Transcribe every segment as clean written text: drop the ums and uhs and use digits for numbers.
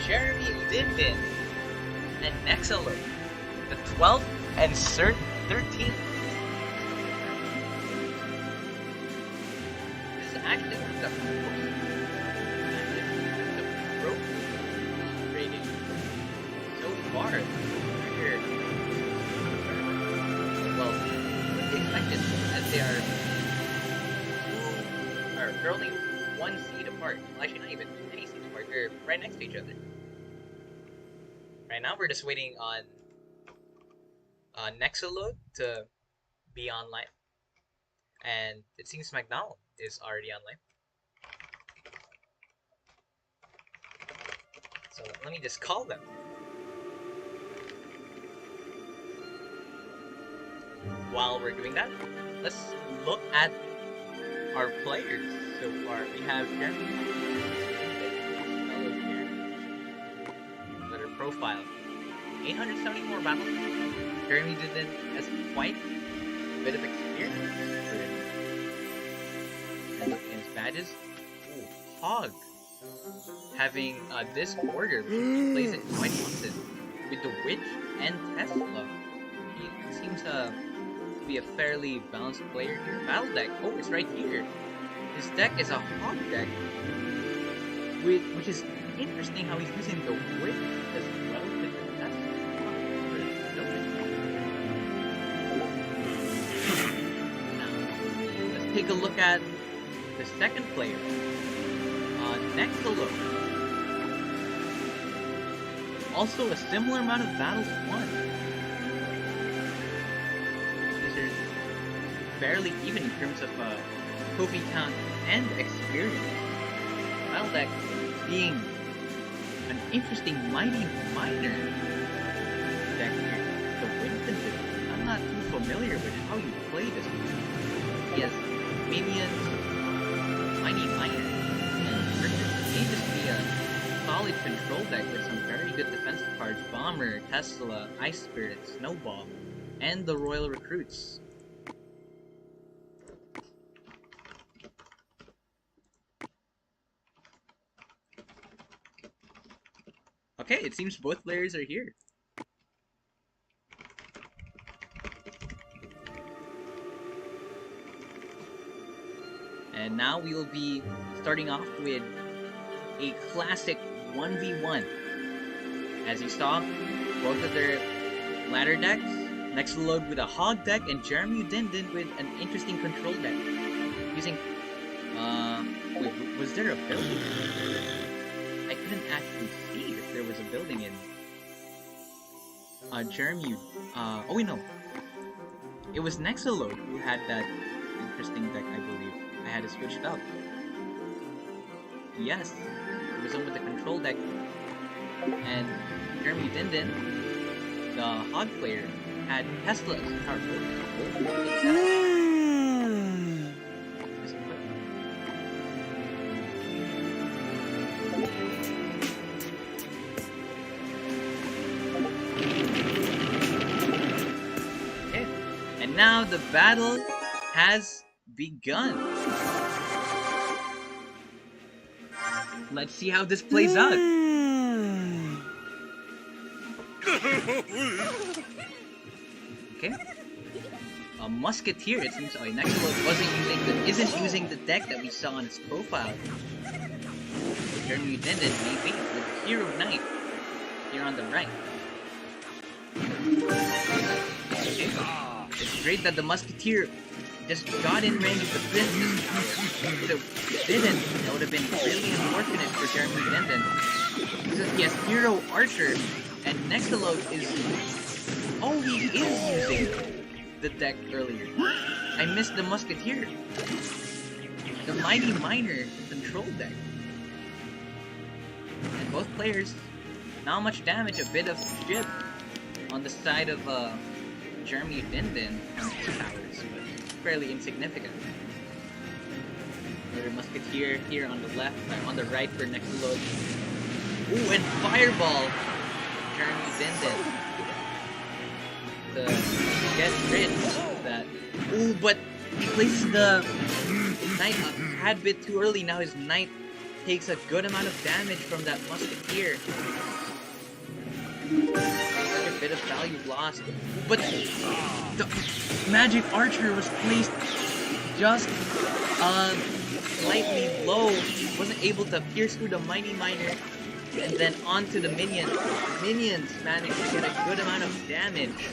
JeremyUdindin and Nexaload, the 12th and 13th. This is actually one of the most rating so far here. Well, expected as they are only one seed apart. Well, actually, not even any seeds apart. They're right next to each other. Right now, we're just waiting on Nexaload to be online, and it seems McDonald is already online. So let me just call them. While we're doing that, let's look at our players so far. We have Jeremy here. Let her profile. 874 battles. JeremyUdindin has quite a bit of experience. And look at his badges. Ooh, Hog. Having this order, he plays it quite often. With the Witch and Tesla. He seems to be a fairly balanced player here. Battle deck. Oh, it's right here. His deck is a Hog deck. Which is interesting how he's using the Witch as well with the Tesla. Now, let's take a look at the second player. Nexaload. Also a similar amount of battles won. These are fairly even in terms of trophy count and experience. Battle deck being an interesting Mighty Miner deck here. The Winston deck. I'm not too familiar with how you play this one. He has minions, Mighty Miner. May just be a solid control deck with some very good defensive cards. Bomber, Tesla, Ice Spirit, Snowball, and the Royal Recruits. Okay, it seems both players are here. And now we will be starting off with a classic 1v1. As you saw, both of their ladder decks, Nexaload with a Hog deck and JeremyUdindin with an interesting control deck. Using, wait, was there a building? I couldn't actually see if there was a building in oh wait, no. It was Nexaload who had that interesting deck, I believe. I had to switch it up. Yes, it was on with the control deck. And JeremyUdindin, the Hog player, had Tesla as a card. Okay, and now the battle has begun. Let's see how this plays out. Okay. A Musketeer, it seems. Oh, Nexaload isn't using the deck that we saw on his profile. JeremyUdindin maybe with Hero Knight here on the right. Okay. It's great that the Musketeer just got in range of the business. If it didn't, that would have been really unfortunate for JeremyUdindin. Because he has Hero Archer, and Nexaload is... Oh, he is using the deck earlier. I missed the Musketeer. The Mighty Miner control deck. And both players, not much damage, a bit of shit on the side of JeremyUdindin on his powers, but fairly insignificant. Another Musketeer here on the left, on the right for Nexaload. Ooh, and Fireball! JeremyUdindin. To get rid of that. Ooh, but he places the Knight a tad bit too early. Now his Knight takes a good amount of damage from that Musketeer. Such a bit of value lost. But the Magic Archer was placed just slightly low. Wasn't able to pierce through the Mighty Miner. And then onto the minions. Minions managed to get a good amount of damage.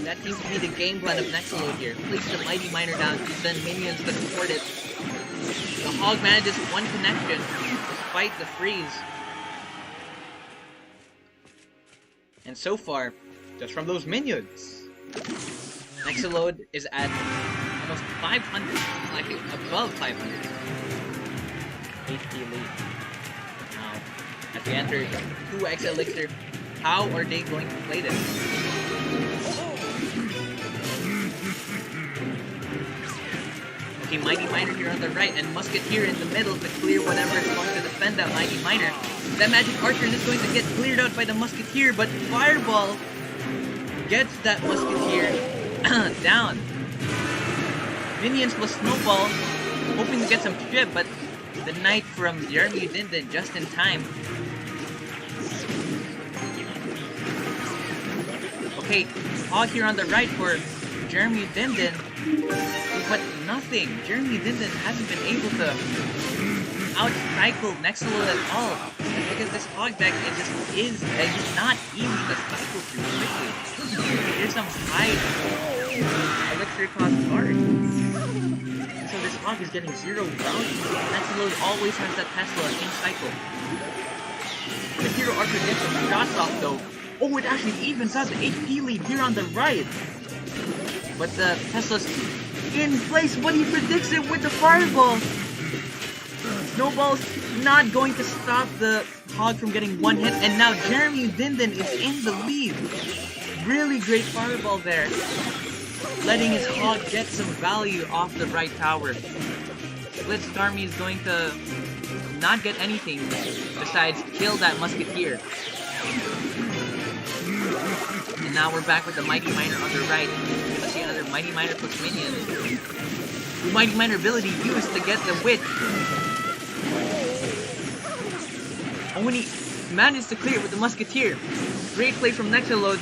That seems to be the game plan of Nexaload here. Place the Mighty Miner down, then minions to support it. The Hog manages one connection despite the freeze. And so far, just from those minions, Nexaload is at almost 500, like above 500 HP lead. Now, as we enter 2x Elixir, how are they going to play this? Okay, Mighty Miner here on the right, and Musketeer in the middle to clear whatever is going to defend that Mighty Miner. That Magic Archer is going to get cleared out by the Musketeer, but Fireball gets that Musketeer down. Minions plus Snowball, hoping to get some chip, but the Knight from JeremyUdindin just in time. Okay, Hog here on the right for JeremyUdindin, but nothing. JeremyUdindin hasn't been able to out-cycle Nexaload at all, because this Hog deck is not easy to cycle through quickly. There's some high elixir cost cards. So this Hog is getting 0 value. Nexaload always has that Tesla in cycle. The Hero Archer gets some shots off though. Oh, it actually evens out the HP lead here on the right. But the Tesla's in place, but he predicts it with the Fireball. Snowball's not going to stop the Hog from getting one hit, and now JeremyUdindin is in the lead. Really great Fireball there, letting his Hog get some value off the right tower. Blitzstormy is going to not get anything besides kill that Musketeer. And now we're back with the Mighty Miner on the right. Let's see another Mighty Miner plus minion. The Mighty Miner ability used to get the Witch. Only managed to clear it with the Musketeer. Great play from Nexaload.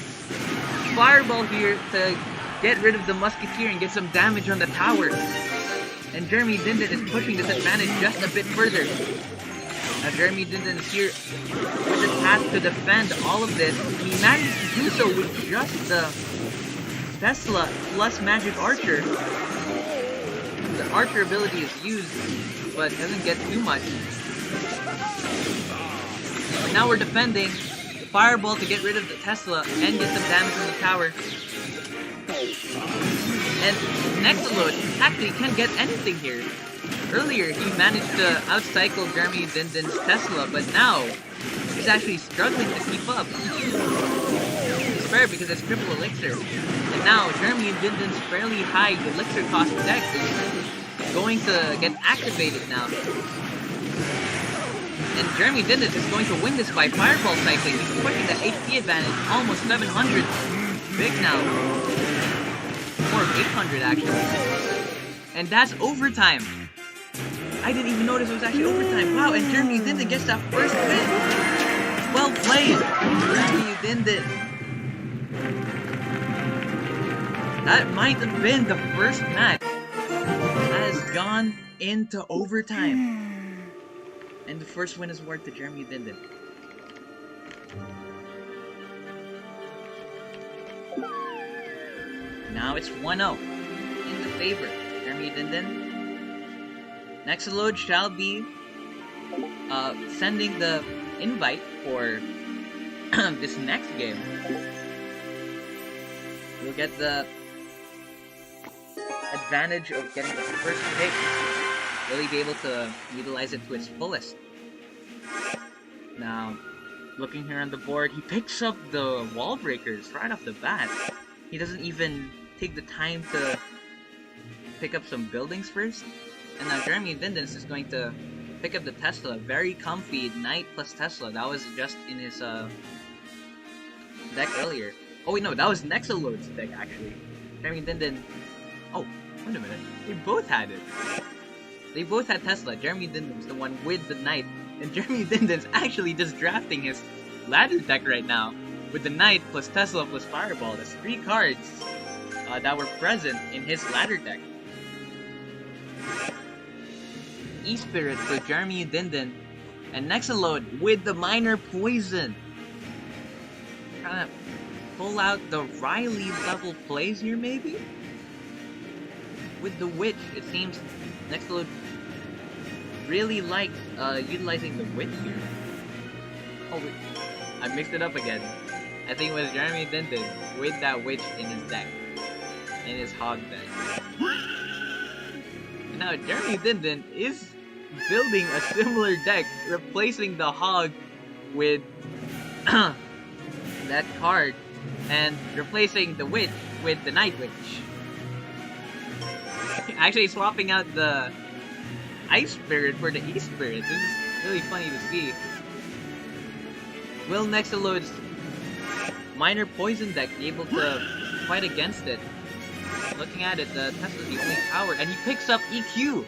Fireball here to get rid of the Musketeer and get some damage on the tower. And JeremyUdindin is pushing this advantage just a bit further. Now JeremyUdindin is here with the task to defend all of this. He managed to do so with just the Tesla plus Magic Archer. The Archer ability is used, but doesn't get too much. But now we're defending the Fireball to get rid of the Tesla and get some damage on the tower. And Nexaload actually can't get anything here. Earlier, he managed to outcycle JeremyUdindin's Tesla, but now he's actually struggling to keep up. It's fair because it's triple elixir. And now JeremyUdindin's fairly high elixir cost deck is going to get activated now. And JeremyUdindin is going to win this by Fireball cycling. He's pushing the HP advantage almost 700. Big now. More of 800 actually. And that's overtime. I didn't even notice it was actually overtime. Wow, and JeremyUdindin gets that first win. Well played, JeremyUdindin. That might have been the first match that has gone into overtime. And the first win is worth to JeremyUdindin. Now it's 1-0 in the favor. JeremyUdindin. Nexaload shall be sending the invite for this next game. We'll get the advantage of getting the first pick. Really be able to utilize it to its fullest. Now, looking here on the board, he picks up the wall breakers right off the bat. He doesn't even take the time to pick up some buildings first. And now JeremyUdindin is going to pick up the Tesla. Very comfy Knight plus Tesla. That was just in his deck earlier. Oh wait, no, that was Nexaload's deck actually. JeremyUdindin. Oh, wait a minute. They both had it. They both had Tesla. JeremyUdindin's the one with the Knight, and JeremyUdindin's actually just drafting his ladder deck right now with the Knight plus Tesla plus Fireball. That's 3 cards that were present in his ladder deck. E-Spirit for JeremyUdindin, and Nexaload with the Minor Poison. Trying to pull out the Riley level plays here, maybe? With the Witch, it seems Nexaload really likes utilizing the Witch here. Oh wait, I mixed it up again. I think it was JeremyUdindin with that Witch in his deck. In his Hog deck. And now JeremyUdindin is building a similar deck, replacing the Hog with that card, and replacing the Witch with the Night Witch. Actually swapping out the Ice Spirit for the E Spirit. This is really funny to see. Will Nexaload's Minor Poison deck be able to fight against it? Looking at it, the Tesla's the only power, and he picks up EQ!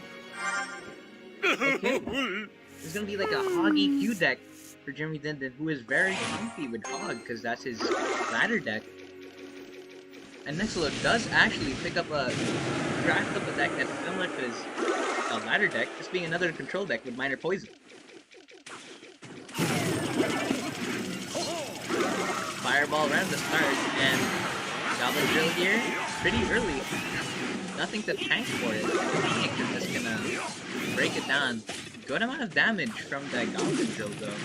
Okay. It's gonna be like a Hog EQ deck for JeremyUdindin, who is very comfy with Hog, because that's his ladder deck. And Nexaload does actually pick up a draft up a deck that's similar to his ladder deck, this being another control deck with Minor Poison. Fireball right at the start, and Goblin Drill here, pretty early. Nothing to tank for it. Phoenix is just gonna break it down. Good amount of damage from that Goblin Drill though.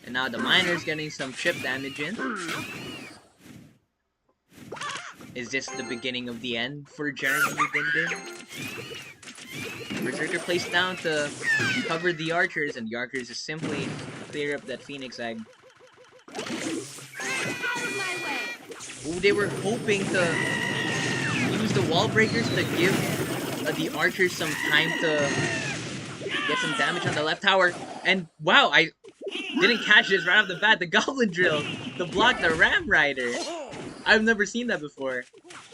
And now the Miner's getting some chip damage in. Is this the beginning of the end for JeremyUdindin? Berserker placed down to cover the Archers, and the Archers just simply clear up that Phoenix Egg. Ooh, they were hoping to use the Wall Breakers to give the Archers some time to get some damage on the left tower. And wow, I didn't catch this right off the bat. The Goblin Drill to block the Ram Rider. I've never seen that before.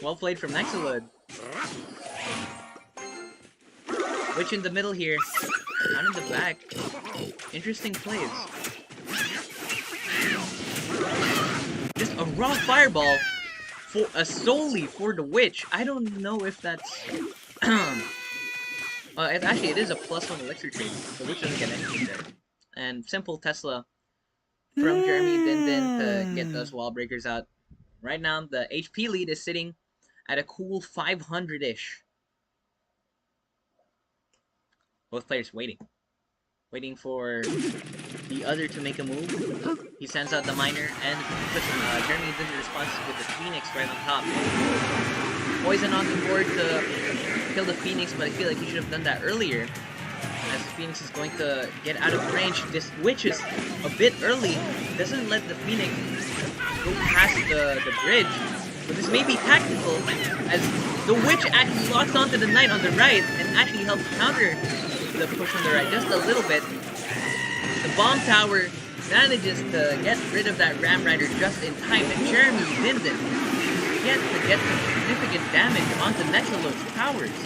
Well played from Nexaload. Witch in the middle here. Down in the back. Interesting plays. Just a raw Fireball for solely for the Witch. I don't know if that's actually it is a +1 elixir trade. The Witch doesn't get anything there. And simple Tesla from JeremyUdindin to get those Wall Breakers out. Right now, the HP lead is sitting at a cool 500-ish. Both players waiting. Waiting for the other to make a move. He sends out the Miner, and puts JeremyUdindin responds with the Phoenix right on top. Poison on the board to kill the Phoenix, but I feel like he should have done that earlier. As the Phoenix is going to get out of range, this Witch is a bit early. Doesn't let the Phoenix go past the bridge. But this may be tactical, as the Witch actually locks onto the Knight on the right and actually helps counter the push on the right just a little bit. The Bomb Tower manages to get rid of that Ram Rider just in time, and JeremyUdindin gets to get some significant damage onto Nexaload's towers.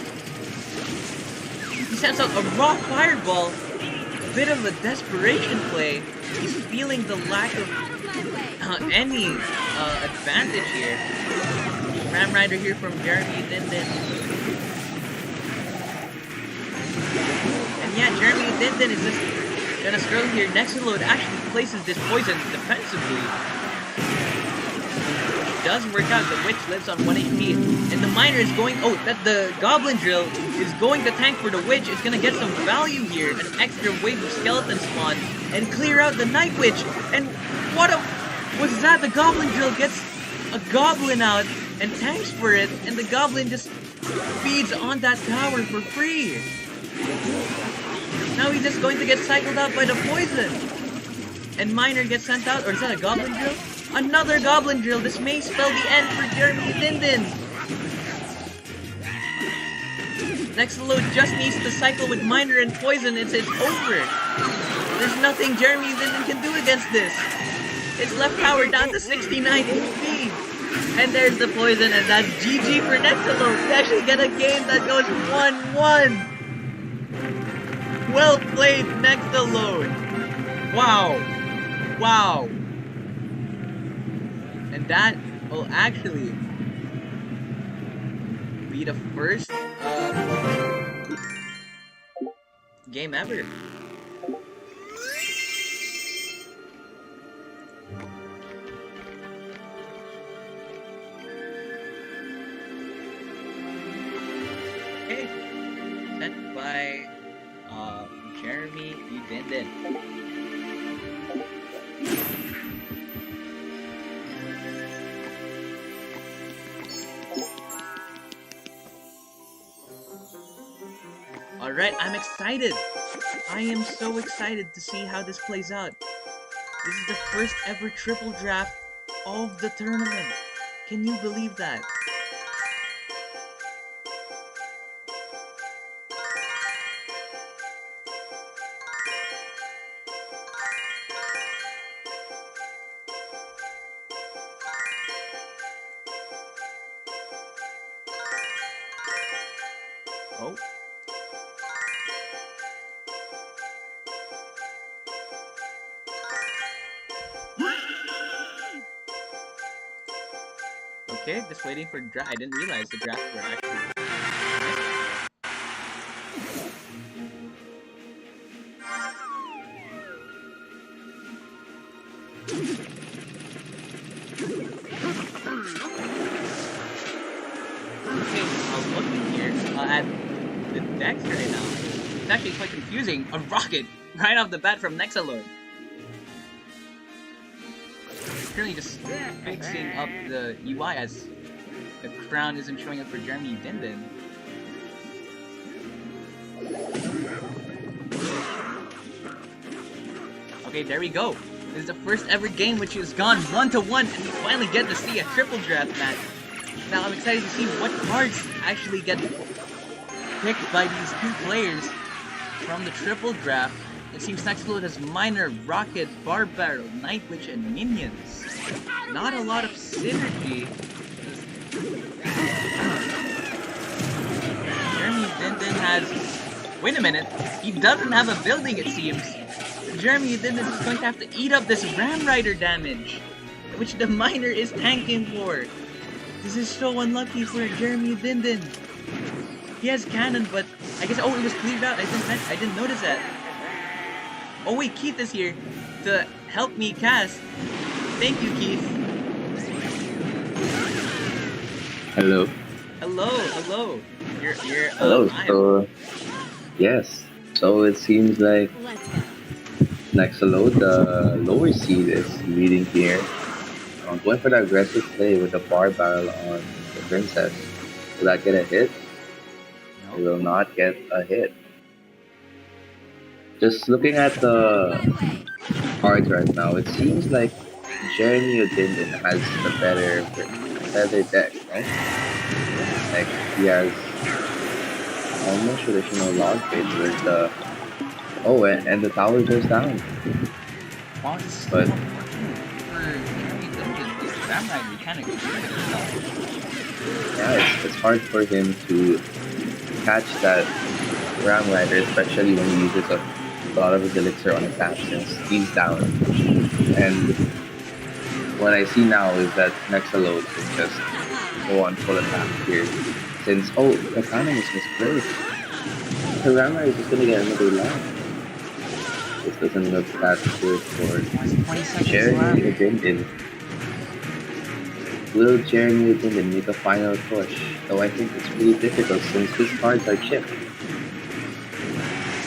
He sends out a raw Fireball, a bit of a desperation play. He's feeling the lack of any advantage here. Ram Rider here from JeremyUdindin. And yeah, JeremyUdindin is just gonna struggle here. Nexaload actually places this poison defensively. It does work out. The Witch lives on 1 HP. And the Miner is going... Oh, the Goblin Drill is going to tank for the Witch. It's gonna get some value here. An extra wave of skeleton spawn. And clear out the Night Witch. And what a... What's that? The Goblin Drill gets a Goblin out and tanks for it. And the Goblin just feeds on that tower for free. Now he's just going to get cycled out by the poison. And Miner gets sent out. Or is that a Goblin Drill? Another Goblin Drill. This may spell the end for JeremyUdindin. Nexaload just needs to cycle with Miner and poison. It's over. There's nothing JeremyUdindin can do against this. Its left tower down to 69 HP. And there's the poison, and that's GG for Nexaload. We actually get a game that goes 1-1. Well played, Nexaload. Wow. Wow. And that will actually be the first game ever. Okay. Sent by JeremyUdindin. Alright, I'm excited. I am so excited to see how this plays out. This is the first ever triple draft of the tournament. Can you believe that? Oh. Okay, just waiting for draft. I didn't realize the draft were actually. Okay, I'm looking here at the decks right now. It's actually quite confusing. A rocket right off the bat from Nexaload. Currently just fixing up the UI as the crown isn't showing up for JeremyUdindin. Okay, there we go. This is the first ever game which has gone 1-1, and we finally get to see a triple draft match. Now I'm excited to see what cards actually get picked by these two players from the triple draft. It seems Nexaload has Miner, Rocket, Bar Barrel, Night Witch, and Minions. Not a lot of synergy. JeremyUdindin has... Wait a minute. He doesn't have a building, it seems. JeremyUdindin is going to have to eat up this Ram Rider damage, which the Miner is tanking for. This is so unlucky for JeremyUdindin. He has cannon, but I guess... Oh, it was cleared out. I didn't notice that. Oh wait, Keith is here to help me cast. Thank you, Keith. Hello. Hello. You're Hello. So, yes. So it seems like Nexaload, the lower seed, is leading here. Going for the aggressive play with the bar barrel on the princess. Will that get a hit? No. It will not get a hit. Just looking at the cards right now, it seems like JeremyUdindin has the better deck, right? Like, he has almost traditional log bait with the... Oh, and the tower goes down. But... Yeah, it's hard for him to catch that Ram Rider, especially when he uses a lot of his elixir on attack since he's down. And what I see now is that Nexaload can just go on full attack here. Since, oh, the cannon is misplaced. The Ram Rider is just gonna get another land. This doesn't look that good for JeremyUdindin. Will JeremyUdindin make a final push? Though I think it's really difficult since his cards are chipped.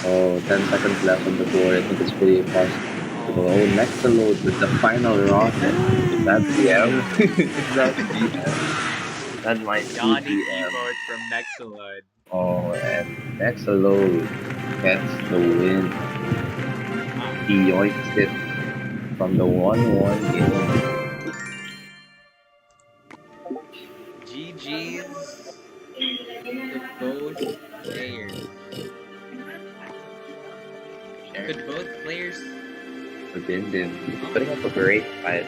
Oh, 10 seconds left on the board. I think it's pretty impossible. Oh, Nexaload with the final rocket. Is that DM? Is that DM? That might be DM. From Nexaload. Oh, and Nexaload gets the win. He yoinks it from the 1-1 game. GG's to both players. Could both players... Udindin putting up a great fight.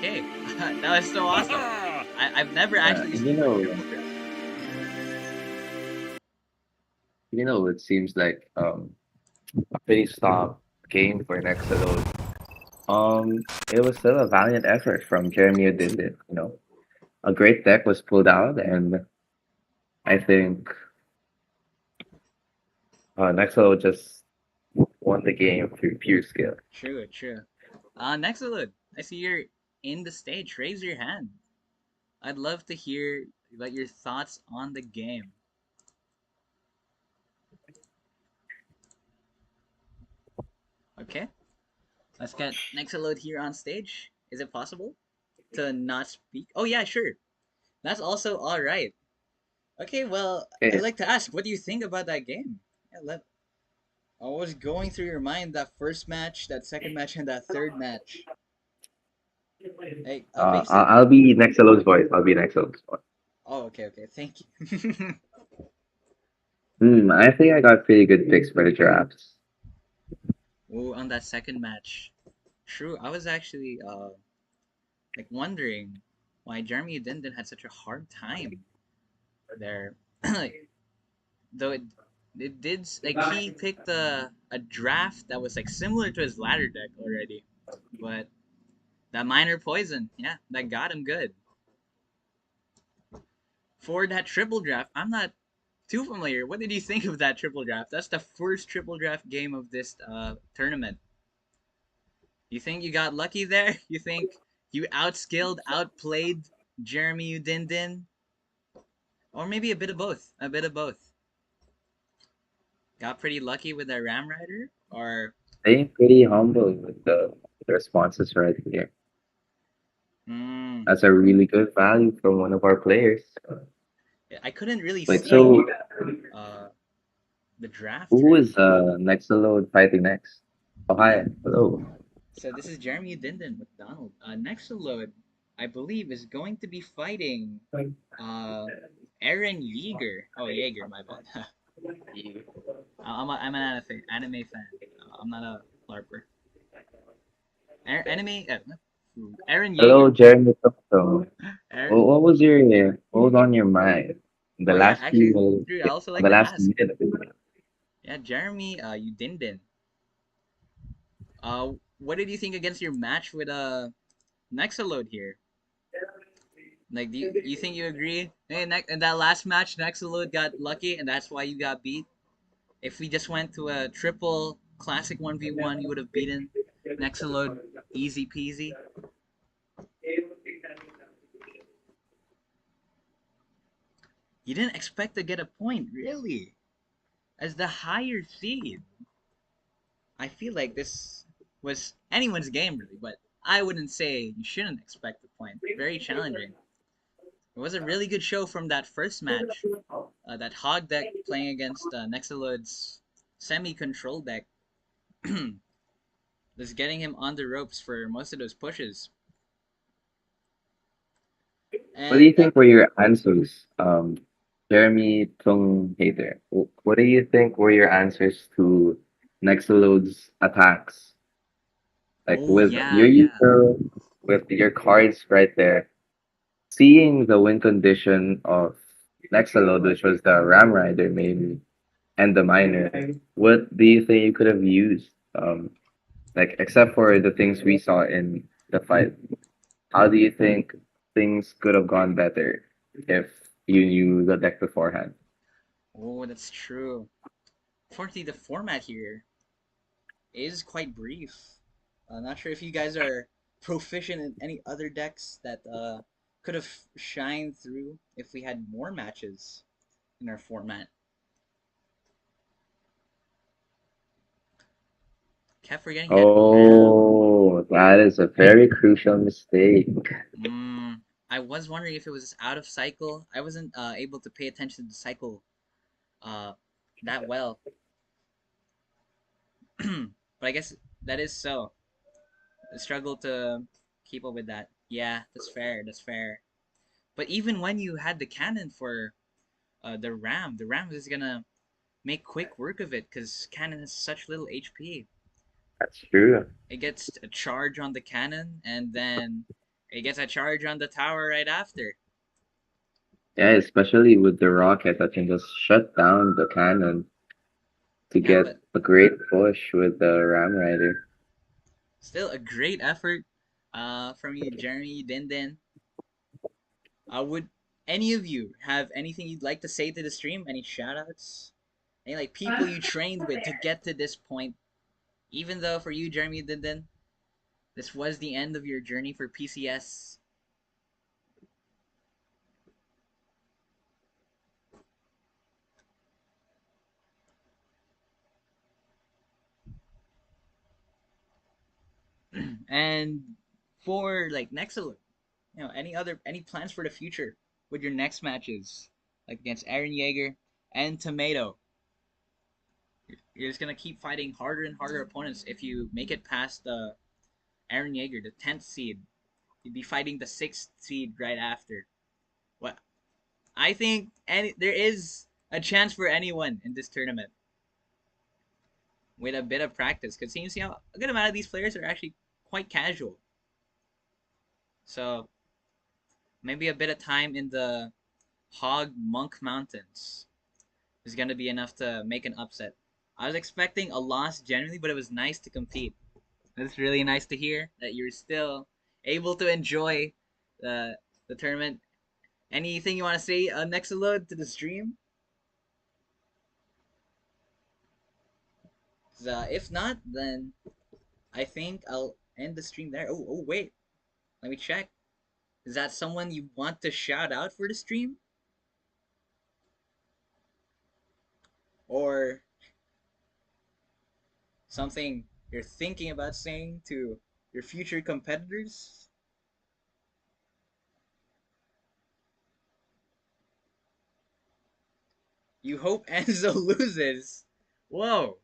Okay, that was so awesome. I've never actually And seen a triple draft. it seems like a pretty stop game for Nexaload. It was still a valiant effort from JeremyUdindin. A great deck was pulled out, and I think Nexaload just won the game through pure skill. True, true. Nexaload, I see you're in the stage. Raise your hand. I'd love to hear about your thoughts on the game. Okay, let's get Nexaload here on stage. Is it possible to not speak? Oh yeah, sure. That's also all right. Okay, well, I'd Okay, like to ask, what do you think about that game? I was going through your mind that first match, that second match, and that third match. Hey, basic. I'll be Nexaload's voice. I'll be Nexaload's voice. Oh, okay, okay. Thank you. I think I got pretty good picks for the drafts. Oh, on that second match. True, I was actually like wondering why Jeremy Udindin had such a hard time there. Like, though it did like he picked a draft that was like similar to his ladder deck already, but that minor poison, yeah, that got him good. For that triple draft, I'm not too familiar. What did you think of that triple draft? That's the first triple draft game of this tournament. You think you got lucky there? You think you outskilled, outplayed Jeremy Udindin? Or maybe a bit of both. A bit of both. Got pretty lucky with that Ram Rider? Or Staying pretty humble with the responses right here. mm, That's a really good value from one of our players. I couldn't really Wait, see so uh, the draft, who right? is Nexaload fighting next? Oh, hi. Hello. So this is Jeremy Udindin with Donald. Nexaload, I believe, is going to be fighting uh, Aaron Yeager. Oh, Yeager, my bad. I'm an anime fan. I'm not a LARPer. Anime. Aaron Hello, Yeager. Jeremy Thompson. Aaron. What was on your mind? The Oh yeah, last actually, few, Drew, I also on like the to last ask. minute of it. Yeah, Jeremy, Udindin. What did you think against your match with Nexaload here? Like, you think you agree? Hey, in that last match, Nexaload got lucky, and that's why you got beat. If we just went to a triple classic 1v1, you would have beaten Nexaload easy peasy. You didn't expect to get a point, really? As the higher seed. I feel like this was anyone's game, really, but I wouldn't say you shouldn't expect a point. Very challenging. It was a really good show from that first match. That Hog deck playing against Nexaload's semi-control deck. Was getting him on the ropes for most of those pushes. What do And you think were your answers, Jeremy Tung Hater? What do you think were your answers to Nexaload's attacks? Like oh with yeah, your yeah. user, with your cards right there, seeing the win condition of Nexaload, which was the Ram Rider mainly, and the Miner, what do you think you could have used? Like except for the things we saw in the fight, how do you think things could have gone better if you knew the deck beforehand? Oh, that's true. Unfortunately, the format here is quite brief. I'm not sure if you guys are proficient in any other decks that could have shined through if we had more matches in our format. Kept forgetting he had Ram. Oh, that is a very crucial mistake. I was wondering if it was out of cycle. I wasn't able to pay attention to the cycle uh, that well. But I guess that is so. I struggle to keep up with that. Yeah, that's fair. That's fair. But even when you had the cannon for the Ram is gonna make quick work of it because cannon has such little HP. That's true. It gets a charge on the cannon and then He gets a charge on the tower right after. Yeah, especially with the rocket that can just shut down the cannon to Yeah, get but a great push with the Ram Rider. still a great effort from you, JeremyUdindin. Would any of you have anything you'd like to say to the stream? Any shoutouts? Any like people you trained with to get to this point? Even though for you, JeremyUdindin, this was the end of your journey for PCS. And for like Nexaload, any plans for the future with your next matches, like against Aaron Yeager and Tomato? You're just gonna keep fighting harder and harder opponents if you make it past Aaron Yeager, the 10th seed. You'd be fighting the 6th seed right after. What I think, there is a chance for anyone in this tournament with a bit of practice. Because seems a good amount of these players are actually quite casual. So maybe a bit of time in the Hog Monk Mountains is gonna be enough to make an upset. I was expecting a loss generally, but it was nice to compete. It's really nice to hear that you're still able to enjoy the tournament. Anything you want to say, Nexaload, to the stream? If not, then I think I'll end the stream there. Oh, wait. Let me check. Is that someone you want to shout out for the stream? Or something you're thinking about saying to your future competitors? You hope Enzo loses. Whoa.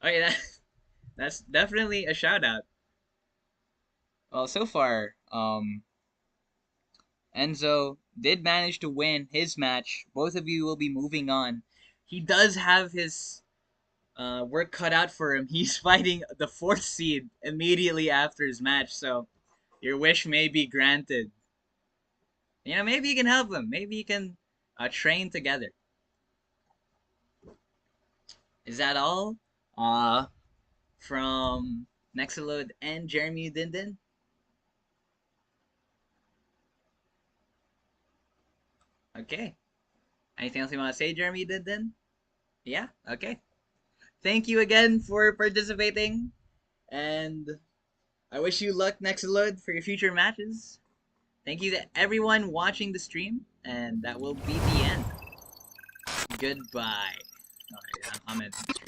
Okay, that's definitely a shout out. Well, so far, Enzo did manage to win his match. Both of you will be moving on. He does have his work cut out for him. He's fighting the 4th seed immediately after his match, so your wish may be granted. Maybe you can help him. Maybe you can train together. Is that all? From Nexaload and JeremyUdindin? Okay. Anything else you want to say, JeremyUdindin? Yeah? Okay. Thank you again for participating, and I wish you luck, Nexaload, for your future matches. Thank you to everyone watching the stream, and that will be the end. Goodbye. Alright, I'm ending the stream.